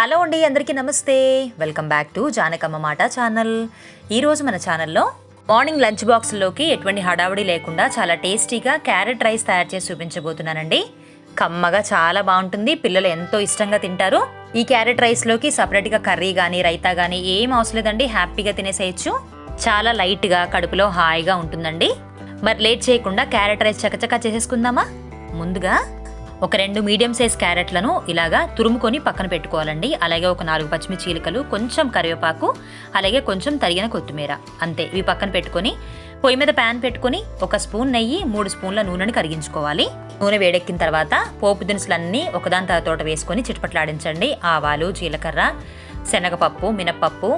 Hello అండి, అందరికీ నమస్తే. వెల్కమ్ బ్యాక్ టు జానకమ్మ మాట ఛానల్. ఈరోజు మన ఛానల్లో మార్నింగ్ లంచ్ బాక్స్లోకి ఎటువంటి హడావుడి లేకుండా చాలా టేస్టీగా క్యారెట్ రైస్ తయారు చేసి చూపించబోతున్నానండి. కమ్మగా చాలా బాగుంటుంది, పిల్లలు ఎంతో ఇష్టంగా తింటారు. ఈ క్యారెట్ రైస్లోకి సపరేట్గా కర్రీ కానీ రైతా కానీ ఏం అవసరం లేదండి, హ్యాపీగా తినేసేయచ్చు. చాలా లైట్గా కడుపులో హాయిగా ఉంటుందండి. మరి లేట్ చేయకుండా క్యారెట్ రైస్ చకచకా చేసేసుకుందామా? ముందుగా ఒక 2 మీడియం సైజ్ క్యారెట్లను ఇలాగా తురుముకొని పక్కన పెట్టుకోవాలండి. అలాగే ఒక 4 పచ్చిమిర్చి చీలికలు, కొంచెం కరివేపాకు, అలాగే కొంచెం తరిగిన కొత్తిమీర, అంతే. ఇవి పక్కన పెట్టుకొని పొయ్యి మీద ప్యాన్ పెట్టుకొని 1 స్పూన్ నెయ్యి, 3 స్పూన్ల నూనెని కరిగించుకోవాలి. నూనె వేడెక్కిన తర్వాత పోపు దినుసులన్నీ ఒకదాని తర్వాత వేసుకొని చిటపట్లాడించండి. ఆవాలు, జీలకర్ర, శనగపప్పు, మినప్పప్పు,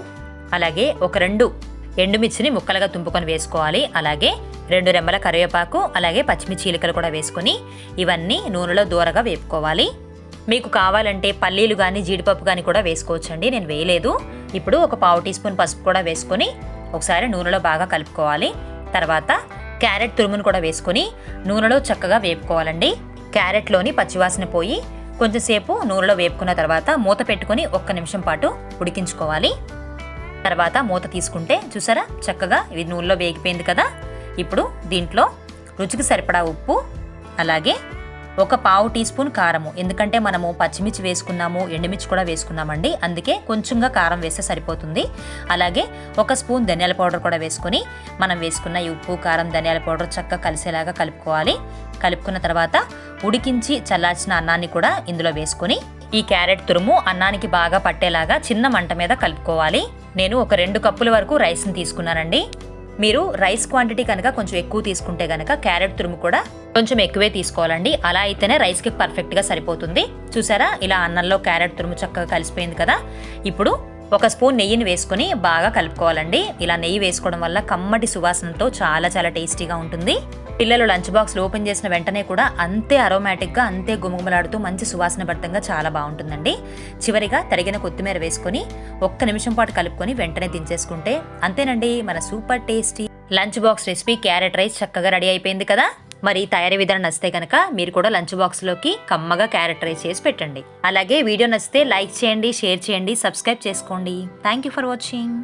అలాగే ఒక 2 ఎండుమిర్చిని ముక్కలుగా తుంపుకొని వేసుకోవాలి. అలాగే 2 రెమ్మల కరివేపాకు, అలాగే పచ్చిమిర్చి చీలికలు కూడా వేసుకొని ఇవన్నీ నూనెలో దూరగా వేపుకోవాలి. మీకు కావాలంటే పల్లీలు కానీ జీడిపప్పు కానీ కూడా వేసుకోవచ్చండి, నేను వేయలేదు. ఇప్పుడు ఒక 1/2 టీ స్పూన్ పసుపు కూడా వేసుకొని ఒకసారి నూనెలో బాగా కలుపుకోవాలి. తర్వాత క్యారెట్ తురుమును కూడా వేసుకొని నూనెలో చక్కగా వేపుకోవాలండి. క్యారెట్లోని పచ్చివాసన పోయి కొంచెంసేపు నూనెలో వేపుకున్న తర్వాత మూత పెట్టుకొని 1 నిమిషం పాటు ఉడికించుకోవాలి. తర్వాత మూత తీసుకుంటే చూసారా, చక్కగా ఇది నూనెలో వేగిపోయింది కదా. ఇప్పుడు దీంట్లో రుచికి సరిపడా ఉప్పు, అలాగే ఒక 1/2 టీ స్పూన్ కారము, ఎందుకంటే మనము పచ్చిమిర్చి వేసుకున్నాము, ఎండుమిర్చి కూడా వేసుకున్నామండి, అందుకే కొంచెంగా కారం వేస్తే సరిపోతుంది. అలాగే 1 స్పూన్ ధనియాల పౌడర్ కూడా వేసుకొని మనం వేసుకున్న ఈ ఉప్పు, కారం, ధనియాల పౌడర్ చక్కగా కలిసేలాగా కలుపుకోవాలి. కలుపుకున్న తర్వాత ఉడికించి చల్లార్చిన అన్నాన్ని కూడా ఇందులో వేసుకొని ఈ క్యారెట్ తురుము అన్నానికి బాగా పట్టేలాగా చిన్న మంట మీద కలుపుకోవాలి. నేను ఒక 2 కప్పుల వరకు రైస్ని తీసుకున్నానండి. మీరు రైస్ క్వాంటిటీ కనుక కొంచెం ఎక్కువ తీసుకుంటే కనుక క్యారెట్ తురుము కూడా కొంచెం ఎక్కువే తీసుకోవాలండి. అలా అయితేనే రైస్కి పర్ఫెక్ట్గా సరిపోతుంది. చూసారా, ఇలా అన్నంలో క్యారెట్ తురుము చక్కగా కలిసిపోయింది కదా. ఇప్పుడు 1 స్పూన్ నెయ్యిని వేసుకొని బాగా కలుపుకోవాలండి. ఇలా నెయ్యి వేసుకోవడం వల్ల కమ్మటి సువాసనతో చాలా చాలా టేస్టీగా ఉంటుంది. పిల్లలు లంచ్ బాక్స్లో ఓపెన్ చేసిన వెంటనే కూడా అంతే అరోమాటిక్గా, అంతే గుమగుమలాడుతూ మంచి సువాసన భరితంగా చాలా బాగుంటుందండి. చివరిగా తరిగిన కొత్తిమీర వేసుకొని 1 నిమిషం పాటు కలుపుకొని వెంటనే దించేసుకుంటే అంతేనండి, మన super tasty lunch box recipe carrot rice చక్కగా రెడీ అయిపోయింది కదా. మరి తయారీ విధానం నచ్చితే కనుక మీరు కూడా లంచ్ బాక్స్లోకి కమ్మగా క్యారెట్ రైస్ చేసి పెట్టండి. అలాగే వీడియో నచ్చితే లైక్ చేయండి, షేర్ చేయండి, సబ్స్క్రైబ్ చేసుకోండి. Thank you for watching.